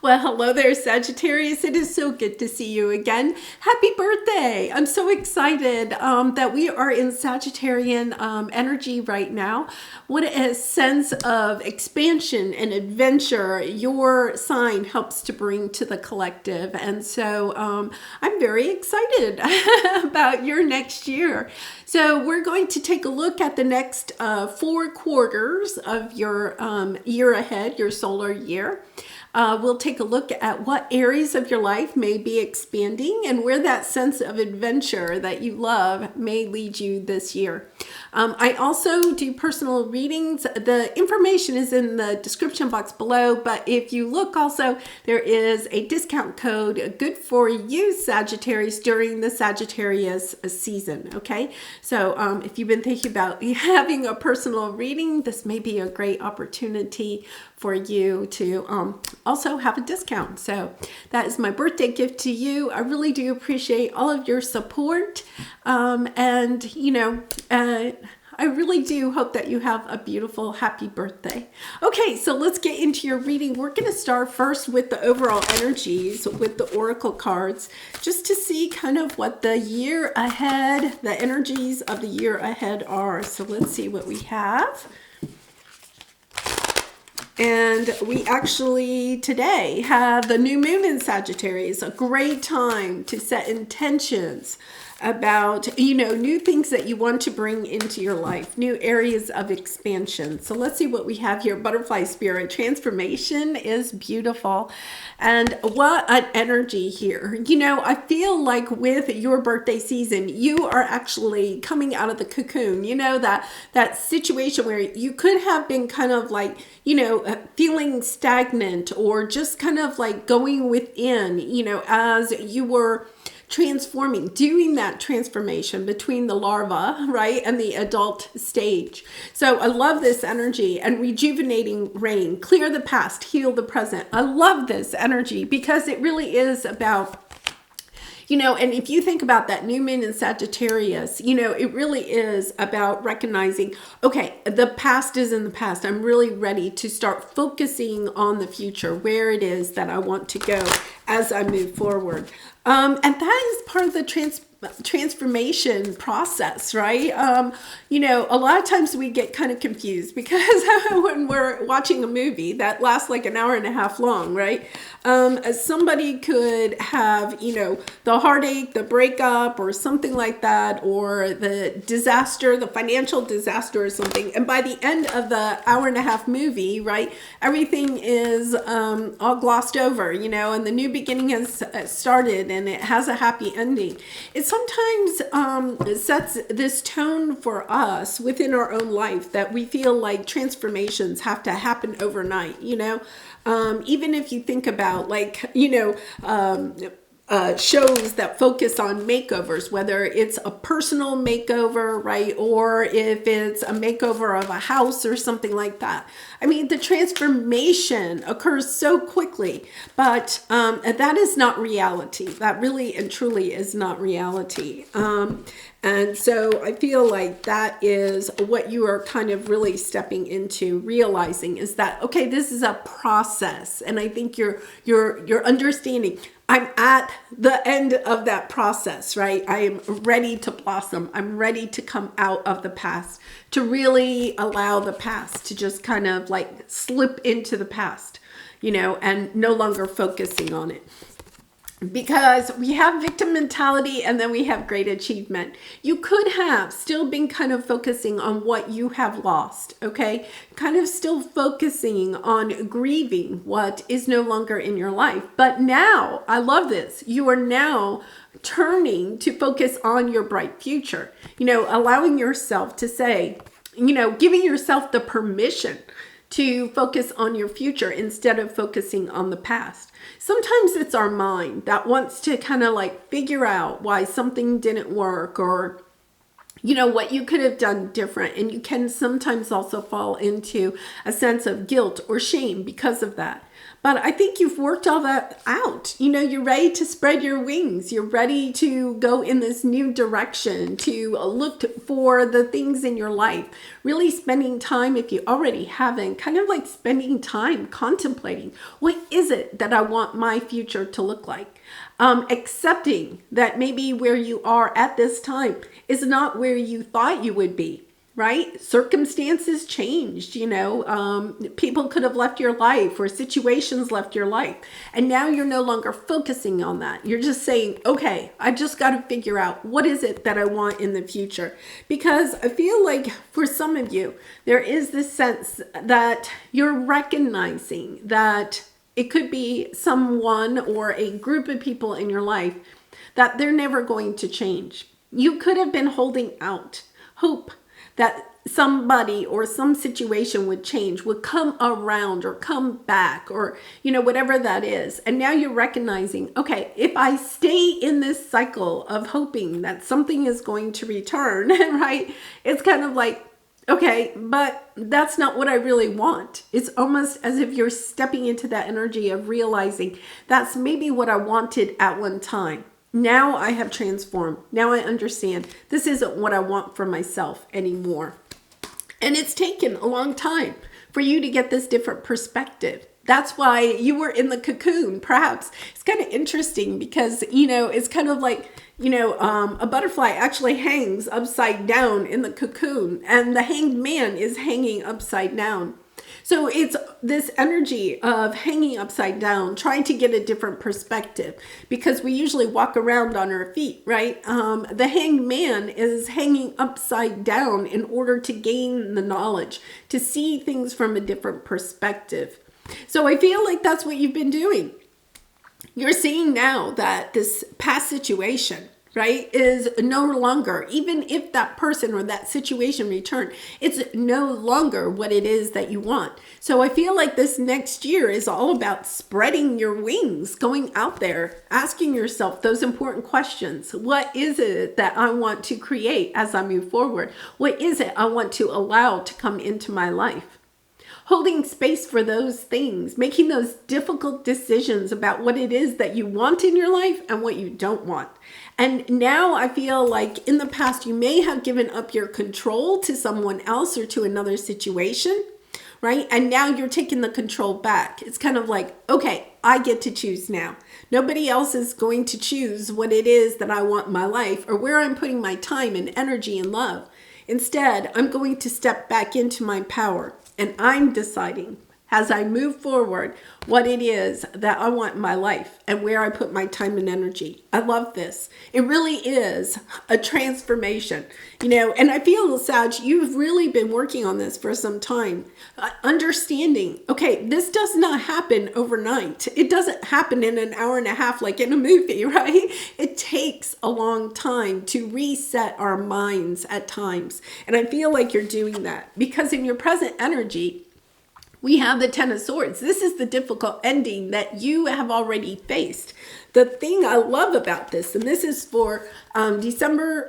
Well, hello there, Sagittarius. It is so good to see you again. Happy birthday. I'm so excited that we are in Sagittarian energy right now. What a sense of expansion and adventure your sign helps to bring to the collective. And so I'm very excited about your next year. So we're going to take a look at the next 4 quarters of your year ahead, your solar year. We'll take a look at what areas of your life may be expanding and where that sense of adventure that you love may lead you this year. I also do personal readings. The information is in the description box below, but if you look also, there is a discount code good for you, Sagittarius, during the Sagittarius season, okay? So if you've been thinking about having a personal reading, this may be a great opportunity for you to also have a discount. So that is my birthday gift to you. I really do appreciate all of your support. And, you know, I really do hope that you have a beautiful, happy birthday. Okay, so let's get into your reading. We're going to start first with the overall energies with the oracle cards, just to see kind of what the year ahead, the energies of the year ahead are. So let's see what we have. And we actually today have the new moon in Sagittarius, a great time to set intentions about, you know, new things that you want to bring into your life, new areas of expansion. So let's see what we have here. Butterfly spirit, transformation is beautiful. And what an energy here. You know, I feel like with your birthday season, you are actually coming out of the cocoon. You know, that situation where you could have been kind of like, you know, feeling stagnant or just kind of like going within, you know, as you were transforming, doing that transformation between the larva, right, and the adult stage. So I love this energy. And rejuvenating rain, clear the past, heal the present. I love this energy because it really is about, you know, and if you think about that new moon in Sagittarius, you know, it really is about recognizing, okay, the past is in the past. I'm really ready to start focusing on the future, where it is that I want to go as I move forward. And that is part of the transformation process, right? You know, a lot of times we get kind of confused because when we're watching a movie that lasts like an hour and a half long, right? Somebody could have, you know, the heartache, the breakup or something like that, or the disaster, the financial disaster or something. And by the end of the hour and a half movie, right, everything is all glossed over, you know, and the new beginning has started and it has a happy ending. It sometimes sets this tone for us within our own life that we feel like transformations have to happen overnight, you know. Even if you think about like, you know, shows that focus on makeovers, whether it's a personal makeover, right? Or if it's a makeover of a house or something like that. I mean, the transformation occurs so quickly, but that is not reality. That really and truly is not reality. And so I feel like that is what you are kind of really stepping into, realizing is that, okay, this is a process. And I think you're understanding, I'm at the end of that process, right? I am ready to blossom. I'm ready to come out of the past, to really allow the past to just kind of like slip into the past, you know, and no longer focusing on it. Because we have victim mentality and then we have great achievement. You could have still been kind of focusing on what you have lost, okay? Kind of still focusing on grieving what is no longer in your life. But now, I love this, you are now turning to focus on your bright future. You know, allowing yourself to say, you know, giving yourself the permission to focus on your future instead of focusing on the past. Sometimes it's our mind that wants to kind of like figure out why something didn't work or, you know, what you could have done different. And you can sometimes also fall into a sense of guilt or shame because of that. But I think you've worked all that out. You're ready to spread your wings. You're ready to go in this new direction, to look for the things in your life. Really spending time, if you already haven't, kind of like spending time contemplating, what is it that I want my future to look like? Accepting that maybe where you are at this time is not where you thought you would be. Right? Circumstances changed, people could have left your life or situations left your life. And now you're no longer focusing on that. You're just saying, okay, I just got to figure out what is it that I want in the future. Because I feel like for some of you, there is this sense that you're recognizing that it could be someone or a group of people in your life that they're never going to change. You could have been holding out hope that somebody or some situation would change, would come around or come back or, whatever that is. And now you're recognizing, okay, if I stay in this cycle of hoping that something is going to return, right? It's kind of like, okay, but that's not what I really want. It's almost as if you're stepping into that energy of realizing that's maybe what I wanted at one time. Now I have transformed. Now I understand this isn't what I want for myself anymore. And it's taken a long time for you to get this different perspective. That's why you were in the cocoon, perhaps. It's kind of interesting because, it's kind of like, a butterfly actually hangs upside down in the cocoon and the hanged man is hanging upside down. So it's this energy of hanging upside down, trying to get a different perspective, because we usually walk around on our feet, right? The hanged man is hanging upside down in order to gain the knowledge, to see things from a different perspective. So I feel like that's what you've been doing. You're seeing now that this past situation, right, is no longer, even if that person or that situation returned, it's no longer what it is that you want. So I feel like this next year is all about spreading your wings, going out there, asking yourself those important questions. What is it that I want to create as I move forward? What is it I want to allow to come into my life? Holding space for those things, making those difficult decisions about what it is that you want in your life and what you don't want. And now I feel like in the past, you may have given up your control to someone else or to another situation, right? And now you're taking the control back. It's kind of like, okay, I get to choose now. Nobody else is going to choose what it is that I want in my life or where I'm putting my time and energy and love. Instead, I'm going to step back into my power. And I'm deciding as I move forward what it is that I want in my life and where I put my time and energy. I love this. It really is a transformation, and I feel, Sag, you've really been working on this for some time. Understanding, okay, this does not happen overnight. It doesn't happen in an hour and a half like in a movie, right? It takes a long time to reset our minds at times. And I feel like you're doing that because in your present energy, we have the Ten of Swords. This is the difficult ending that you have already faced. The thing I love about this, and this is for December,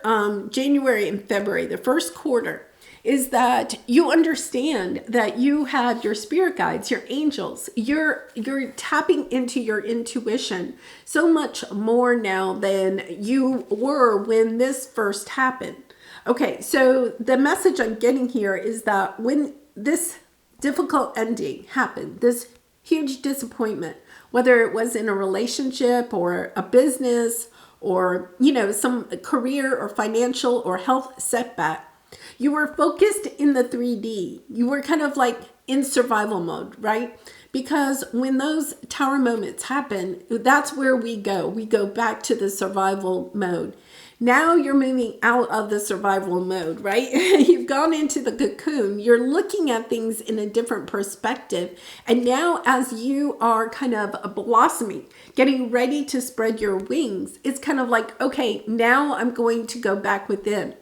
January, and February, the first quarter, is that you understand that you have your spirit guides, your angels. You're tapping into your intuition so much more now than you were when this first happened. Okay, so the message I'm getting here is that when this difficult ending happened, this huge disappointment, whether it was in a relationship or a business or, some career or financial or health setback, you were focused in the 3D. You were kind of like in survival mode, right? Because when those tower moments happen, that's where we go. We go back to the survival mode. Now you're moving out of the survival mode, right? You've gone into the cocoon. You're looking at things in a different perspective. And now as you are kind of blossoming, getting ready to spread your wings, it's kind of like, okay, now I'm going to go back within.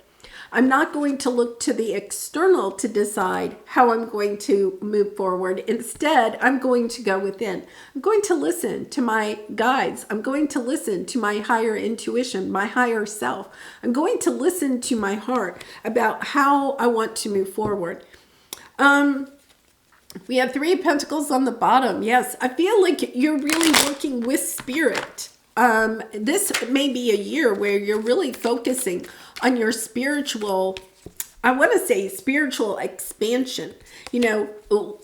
I'm not going to look to the external to decide how I'm going to move forward. Instead, I'm going to go within. I'm going to listen to my guides. I'm going to listen to my higher intuition, my higher self. I'm going to listen to my heart about how I want to move forward. We have Three of Pentacles on the bottom. Yes, I feel like you're really working with spirit. This may be a year where you're really focusing on your spiritual, I want to say spiritual expansion, you know,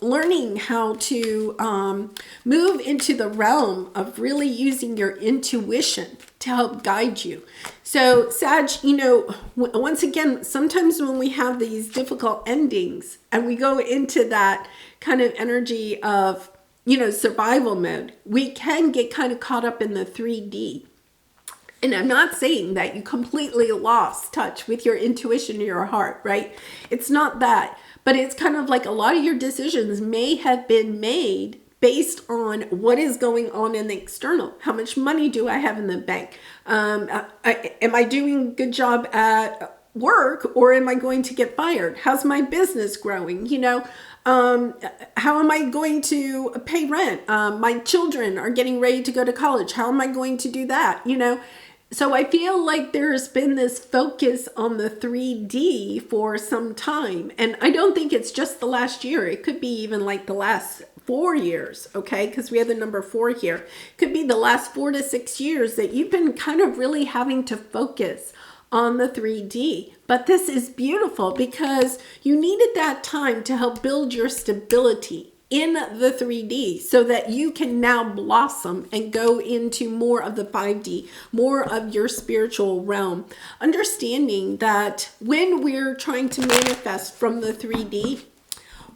learning how to move into the realm of really using your intuition to help guide you. So Sag, you know, once again, sometimes when we have these difficult endings and we go into that kind of energy of, you know, survival mode, we can get kind of caught up in the 3D. And I'm not saying that you completely lost touch with your intuition or your heart, right? It's not that. But it's kind of like a lot of your decisions may have been made based on what is going on in the external. How much money do I have in the bank? Am I doing a good job at work, or am I going to get fired? How's my business growing? You know, how am I going to pay rent? My children are getting ready to go to college. How am I going to do that? You know, so I feel like there's been this focus on the 3D for some time. And I don't think it's just the last year. It could be even like the last 4 years, okay? Because we have the number 4 here. It could be the last 4 to 6 years that you've been kind of really having to focus on the 3D. But this is beautiful because you needed that time to help build your stability in the 3D so that you can now blossom and go into more of the 5D, more of your spiritual realm. Understanding that when we're trying to manifest from the 3D,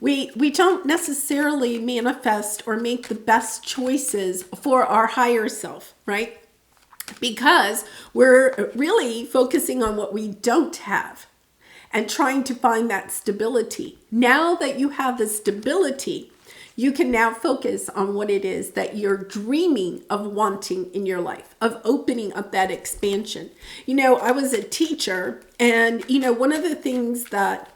we don't necessarily manifest or make the best choices for our higher self, right? Because we're really focusing on what we don't have and trying to find that stability. Now that you have the stability, you can now focus on what it is that you're dreaming of wanting in your life, of opening up that expansion. You know, I was a teacher, and, you know, one of the things that,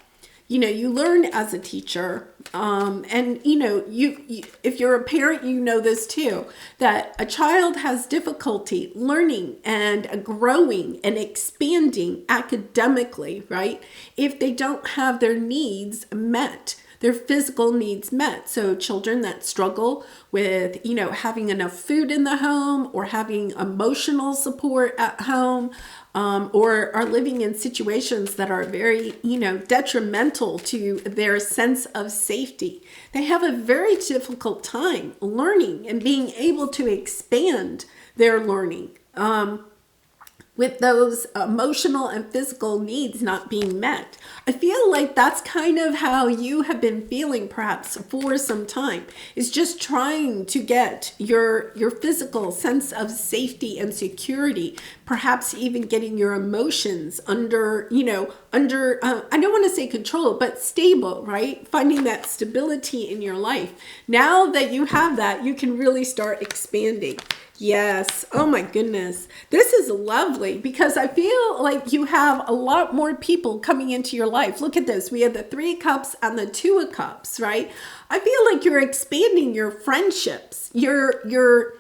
you know, you learn as a teacher, and, you know, you if you're a parent, you know this too, that a child has difficulty learning and growing and expanding academically, right? If they don't have their needs met, their physical needs met. So children that struggle with, you know, having enough food in the home, or having emotional support at home, or are living in situations that are very, you know, detrimental to their sense of safety. They have a very difficult time learning and being able to expand their learning. With those emotional and physical needs not being met. I feel like that's kind of how you have been feeling perhaps for some time. Is just trying to get your physical sense of safety and security, perhaps even getting your emotions under, you know, I don't want to say control, but stable, right? Finding that stability in your life. Now that you have that, you can really start expanding. Yes. Oh my goodness. This is lovely because I feel like you have a lot more people coming into your life. Look at this. We have the 3 of Cups and the 2 of Cups, right? I feel like you're expanding your friendships, your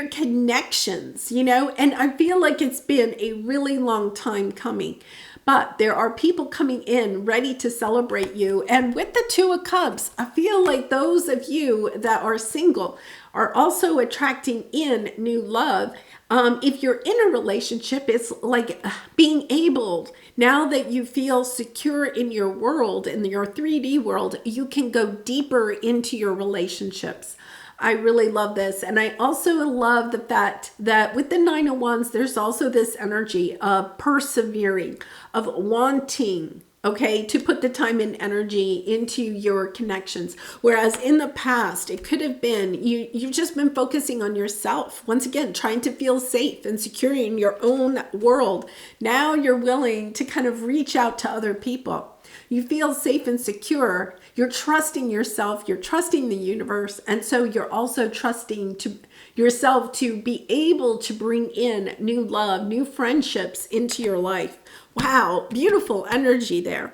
connections, you know, and I feel like it's been a really long time coming. But there are people coming in ready to celebrate you. And with the 2 of Cups, I feel like those of you that are single are also attracting in new love. If you're in a relationship, it's like being able, now that you feel secure in your world, in your 3D world, you can go deeper into your relationships. I really love this. And I also love the fact that with the 9 of Wands, there's also this energy of persevering, of wanting, okay, to put the time and energy into your connections. Whereas in the past, it could have been, you've just been focusing on yourself. Once again, trying to feel safe and secure in your own world. Now you're willing to kind of reach out to other people. You feel safe and secure. You're trusting yourself. You're trusting the universe. And so you're also trusting to yourself to be able to bring in new love, new friendships into your life. Wow, beautiful energy there.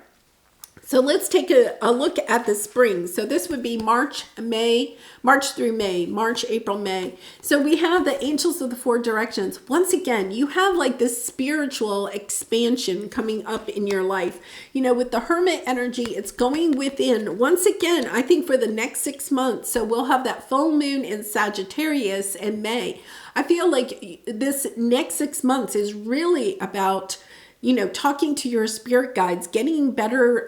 So let's take a look at the spring. So this would be March through May, March, April, May. So we have the angels of the four directions. Once again, you have like this spiritual expansion coming up in your life. You know, with the Hermit energy, it's going within. Once again, I think for the next 6 months. So we'll have that full moon in Sagittarius in May. I feel like this next 6 months is really about, you know, talking to your spirit guides, getting better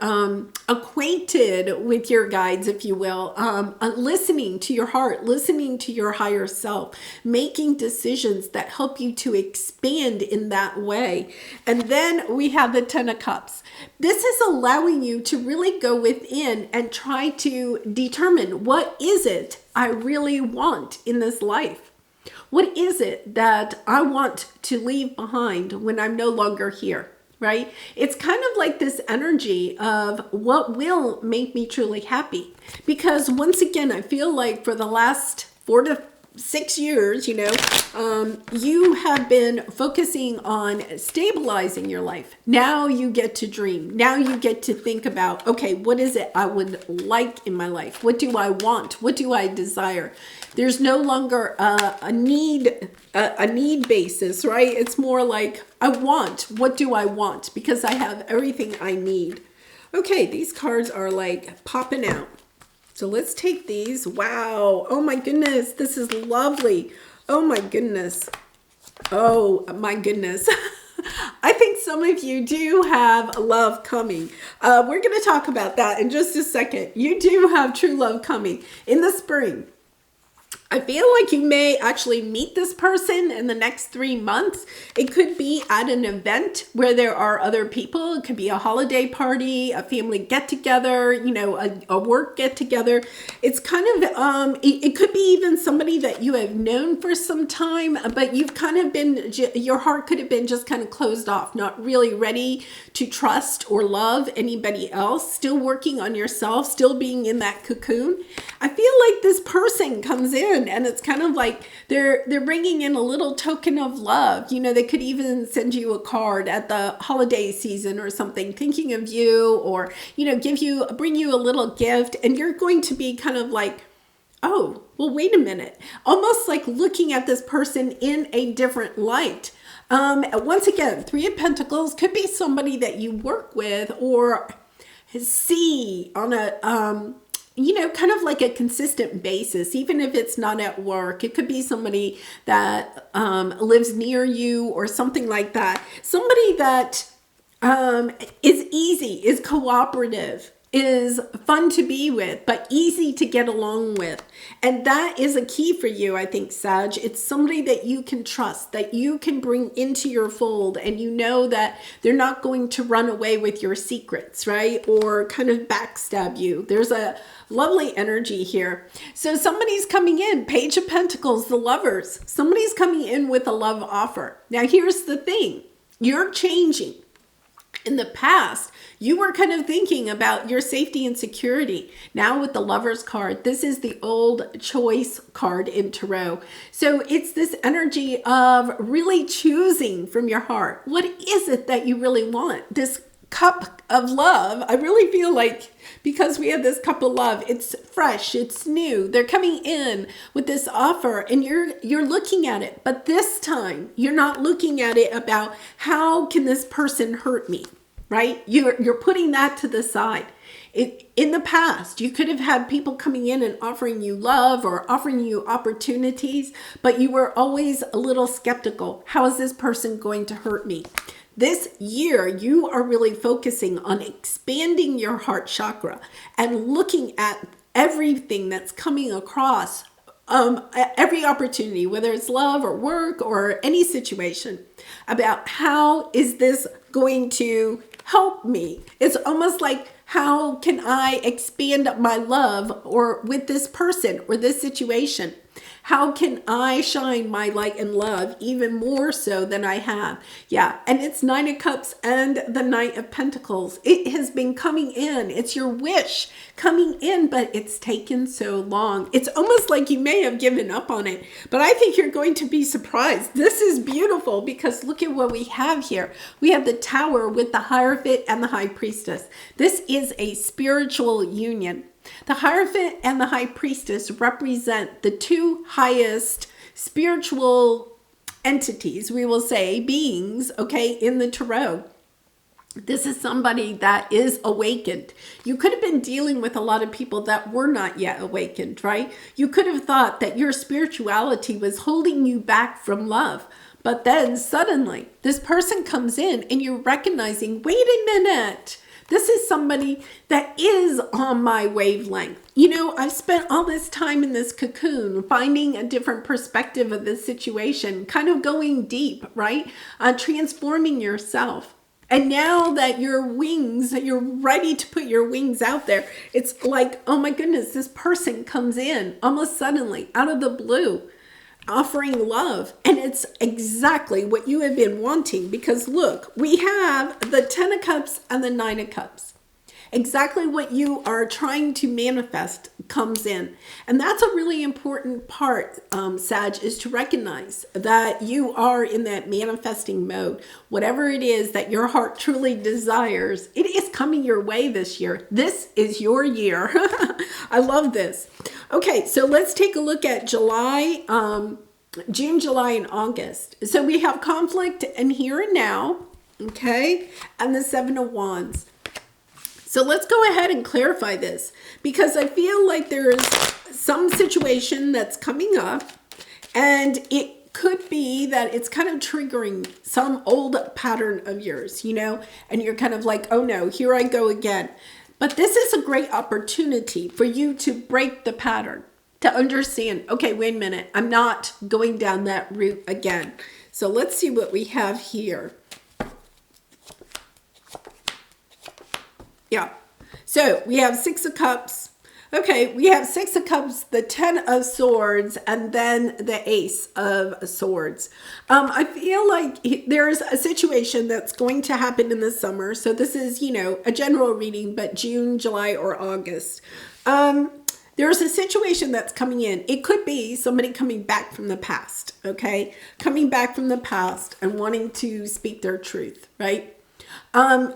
acquainted with your guides, if you will, listening to your heart, listening to your higher self, making decisions that help you to expand in that way. And then we have the Ten of Cups. This is allowing you to really go within and try to determine, what is it I really want in this life? What is it that I want to leave behind when I'm no longer here, right? It's kind of like this energy of what will make me truly happy. Because once again, I feel like for the last 4 to 6 years, you know, you have been focusing on stabilizing your life. Now you get to dream. Now you get to think about, okay, what is it I would like in my life? What do I want? What do I desire? There's no longer a need basis, right? It's more like, I want. What do I want? Because I have everything I need. Okay, these cards are like popping out. So let's take these. Wow. Oh my goodness. This is lovely. Oh my goodness. Oh my goodness. I think some of you do have love coming. We're going to talk about that in just a second. You do have true love coming in the spring. I feel like you may actually meet this person in the next 3 months. It could be at an event where there are other people. It could be a holiday party, a family get-together, you know, a work get-together. It's kind of, it could be even somebody that you have known for some time, but you've kind of been, your heart could have been just kind of closed off, not really ready to trust or love anybody else, still working on yourself, still being in that cocoon. I feel like this person comes in and it's kind of like they're bringing in a little token of love. You know, they could even send you a card at the holiday season or something, thinking of you, or, you know, bring you a little gift, and you're going to be kind of like, oh, well, wait a minute. Almost like looking at this person in a different light. Once again, Three of Pentacles could be somebody that you work with or see on a, you know, kind of like a consistent basis, even if it's not at work. It could be somebody that lives near you or something like that. Somebody that is easy, is cooperative, is fun to be with, but easy to get along with. And that is a key for you, I think, Sag. It's somebody that you can trust, that you can bring into your fold, and you know that they're not going to run away with your secrets, right? Or kind of backstab you. There's a lovely energy here. So somebody's coming in, Page of Pentacles, the Lovers. Somebody's coming in with a love offer. Now, here's the thing. You're changing. In the past, you were kind of thinking about your safety and security. Now with the Lovers card, this is the old choice card in Tarot. So it's this energy of really choosing from your heart. What is it that you really want? This cup of love, I really feel like, because we have this cup of love, it's fresh, it's new. They're coming in with this offer and you're looking at it, but this time you're not looking at it about how can this person hurt me, right? You're putting that to the side. In the past, you could have had people coming in and offering you love or offering you opportunities, but you were always a little skeptical. How is this person going to hurt me? This year, you are really focusing on expanding your heart chakra and looking at everything that's coming across, every opportunity, whether it's love or work or any situation, about how is this going to help me? It's almost like, how can I expand my love or with this person or this situation? How can I shine my light and love even more so than I have? Yeah, and it's Nine of Cups and the Knight of Pentacles. It has been coming in. It's your wish coming in, but it's taken so long. It's almost like you may have given up on it, but I think you're going to be surprised. This is beautiful because look at what we have here. We have the Tower with the Hierophant and the High Priestess. This is a spiritual union. The Hierophant and the High Priestess represent the two highest spiritual entities, we will say, beings, okay, in the Tarot. This is somebody that is awakened. You could have been dealing with a lot of people that were not yet awakened, right? You could have thought that your spirituality was holding you back from love. But then suddenly this person comes in and you're recognizing, wait a minute. This is somebody that is on my wavelength. You know, I've spent all this time in this cocoon, finding a different perspective of this situation, kind of going deep, right? Transforming yourself. And now that your wings, you're ready to put your wings out there, it's like, oh my goodness, this person comes in almost suddenly out of the blue, offering love. And it's exactly what you have been wanting, because look, we have the 10 of Cups and the 9 of Cups. Exactly what you are trying to manifest comes in. And that's a really important part, Sag, is to recognize that you are in that manifesting mode. Whatever it is that your heart truly desires, it is coming your way this year. This is your year. I love this. Okay, so let's take a look at July, June, July, and August. So we have conflict and here and now, okay, and the 7 of Wands. So let's go ahead and clarify this, because I feel like there is some situation that's coming up, and it could be that it's kind of triggering some old pattern of yours, you know, and you're kind of like, oh no, here I go again. But this is a great opportunity for you to break the pattern, to understand, okay, wait a minute, I'm not going down that route again. So let's see what we have here. Yeah, so we have 6 of Cups. Okay, we have 6 of Cups, the 10 of Swords, and then the Ace of Swords. I feel like there's a situation that's going to happen in the summer. So this is, you know, a general reading, but June, July, or August. There's a situation that's coming in. It could be somebody coming back from the past, okay? Coming back from the past and wanting to speak their truth, right? And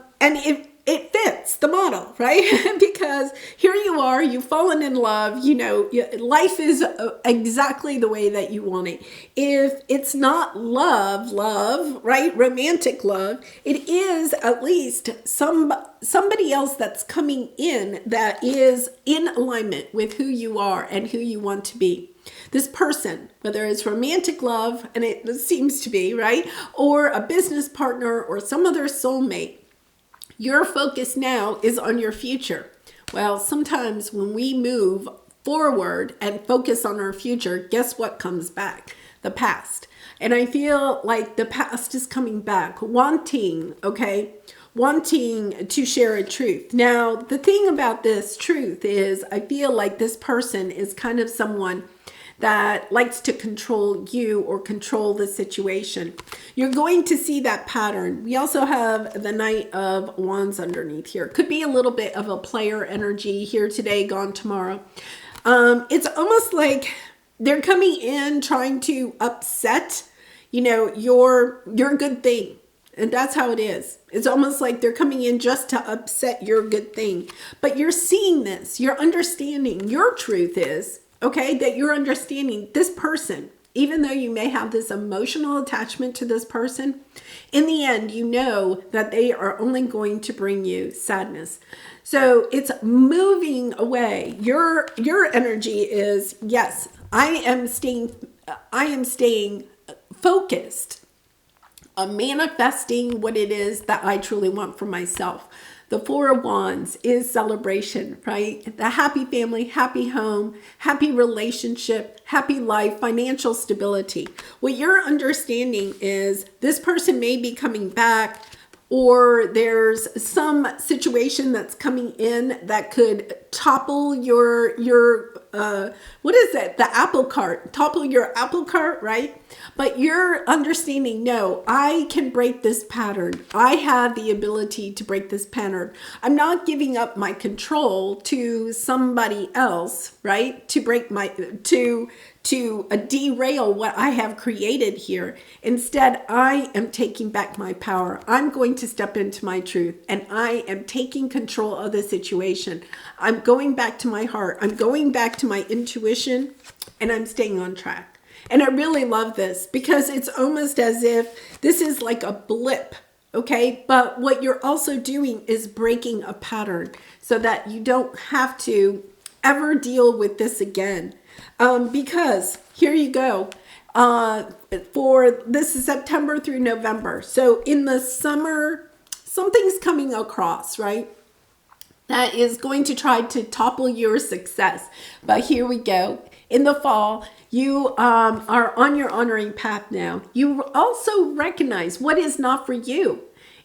it fits the model, right? Because here you are, you've fallen in love, you know, life is exactly the way that you want it. If it's not love, right? Romantic love, it is at least somebody else that's coming in that is in alignment with who you are and who you want to be. This person, whether it's romantic love, and it seems to be, right? Or a business partner or some other soulmate, your focus now is on your future. Well, sometimes when we move forward and focus on our future, guess what comes back? The past. And I feel like the past is coming back, wanting, okay, wanting to share a truth. Now, the thing about this truth is I feel like this person is kind of someone that likes to control you or control the situation. You're going to see that pattern. We also have the Knight of Wands underneath here. Could be a little bit of a player energy here today, gone tomorrow. It's almost like they're coming in trying to upset, you know, your good thing. And that's how it is. It's almost like they're coming in just to upset your good thing. But you're seeing this, you're understanding. Your truth is, okay, that you're understanding this person, even though you may have this emotional attachment to this person, in the end, you know that they are only going to bring you sadness. So it's moving away. Your energy is, yes, I am staying focused on manifesting what it is that I truly want for myself. The 4 of Wands is celebration, right? The happy family, happy home, happy relationship, happy life, financial stability. What you're understanding is this person may be coming back, or there's some situation that's coming in that could topple your what is it? The apple cart, topple your apple cart, right? But you're understanding, no, I can break this pattern. I have the ability to break this pattern. I'm not giving up my control to somebody else, right? To break my, to derail what I have created here. Instead, I am taking back my power. I'm going to step into my truth, and I am taking control of the situation. I'm going back to my heart. I'm going back to my intuition, and I'm staying on track. And I really love this because it's almost as if this is like a blip. Okay, but what you're also doing is breaking a pattern so that you don't have to ever deal with this again. Because here you go, for this is September through November. So in the summer, something's coming across, right? That is going to try to topple your success. But here we go. In the fall, you are on your honoring path now. You also recognize what is not for you.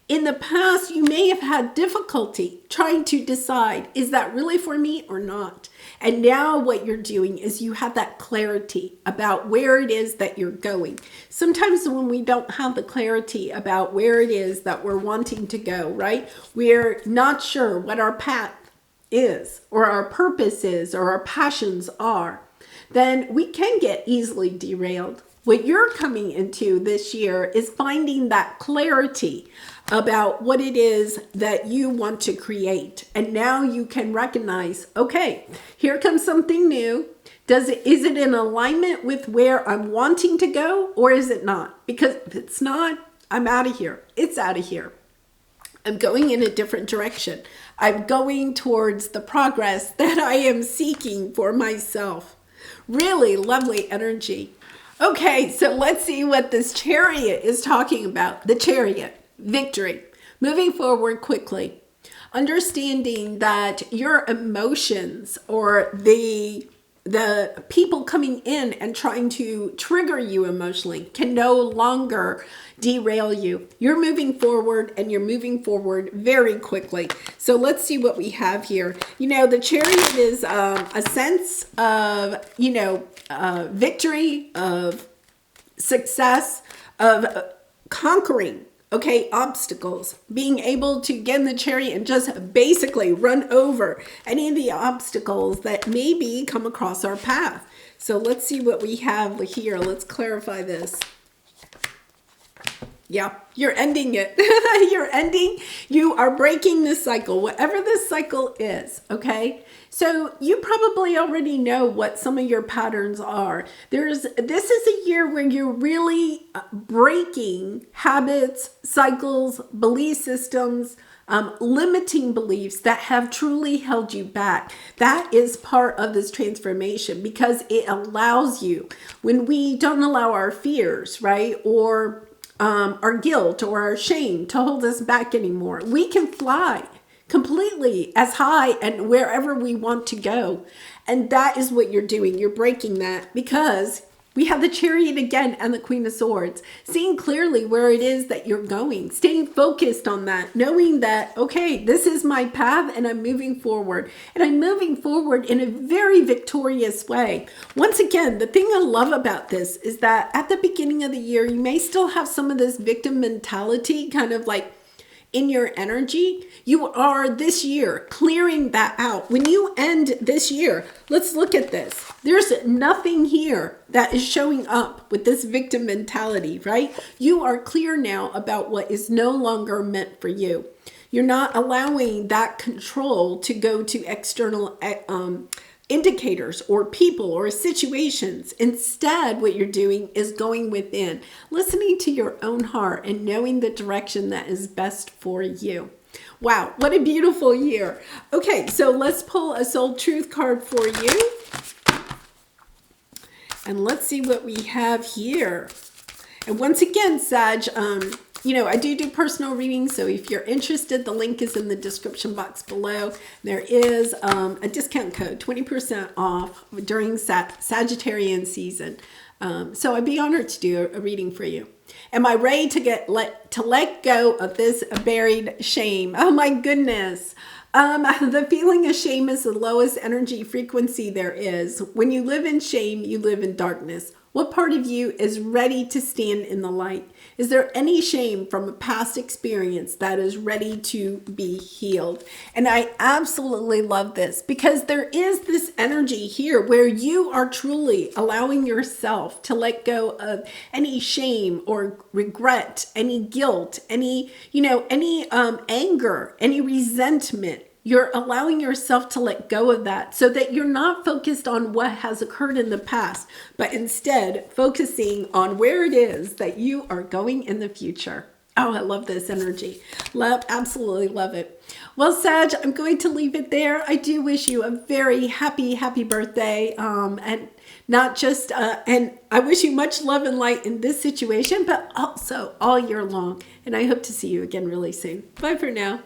In the past, you may have had difficulty trying to decide, is that really for me or not? And now what you're doing is you have that clarity about where it is that you're going. Sometimes when we don't have the clarity about where it is that we're wanting to go, right? We're not sure what our path is, or our purpose is, or our passions are. Then we can get easily derailed. What you're coming into this year is finding that clarity about what it is that you want to create. And now you can recognize, okay, here comes something new. Is it in alignment with where I'm wanting to go, or is it not? Because if it's not, I'm out of here. It's out of here. I'm going in a different direction. I'm going towards the progress that I am seeking for myself. Really lovely energy. Okay, so let's see what this Chariot is talking about. The Chariot, victory, moving forward quickly, understanding that your emotions or the people coming in and trying to trigger you emotionally can no longer derail you. You're moving forward, and you're moving forward very quickly. So let's see what we have here. You know, the Chariot is a sense of, victory, of success, of conquering, okay, obstacles, being able to get in the Chariot and just basically run over any of the obstacles that maybe come across our path. So let's see what we have here. Let's clarify this. Yeah, you're ending it. You are breaking this cycle, whatever this cycle is, okay? So you probably already know what some of your patterns are. This is a year where you're really breaking habits, cycles, belief systems, limiting beliefs that have truly held you back. That is part of this transformation because it allows you, when we don't allow our fears, right, or our guilt or our shame to hold us back anymore, we can fly completely as high and wherever we want to go. And that is what you're doing. You're breaking that because we have the Chariot again and the Queen of Swords, seeing clearly where it is that you're going, staying focused on that, knowing that, okay, this is my path and I'm moving forward. And I'm moving forward in a very victorious way. Once again, the thing I love about this is that at the beginning of the year, you may still have some of this victim mentality kind of like in your energy. You are this year clearing that out. When you end this year, let's look at this. There's nothing here that is showing up with this victim mentality, right? You are clear now about what is no longer meant for you. You're not allowing that control to go to external indicators or people or situations. Instead, what you're doing is going within, listening to your own heart and knowing the direction that is best for you. Wow, what a beautiful year. Okay, so let's pull a soul truth card for you. And let's see what we have here. And once again, Sag, I do personal readings, so if you're interested, the link is in the description box below. There is a discount code, 20% off during Sagittarian season. So I'd be honored to do a reading for you. Am I ready to let go of this buried shame? Oh my goodness. The feeling of shame is the lowest energy frequency there is. When you live in shame, you live in darkness. What part of you is ready to stand in the light? Is there any shame from a past experience that is ready to be healed? And I absolutely love this because there is this energy here where you are truly allowing yourself to let go of any shame or regret, any guilt, any anger, any resentment. You're allowing yourself to let go of that so that you're not focused on what has occurred in the past, but instead focusing on where it is that you are going in the future. Oh, I love this energy. Absolutely love it. Well, Sag, I'm going to leave it there. I do wish you a very happy, happy birthday. And not just, and I wish you much love and light in this situation, but also all year long. And I hope to see you again really soon. Bye for now.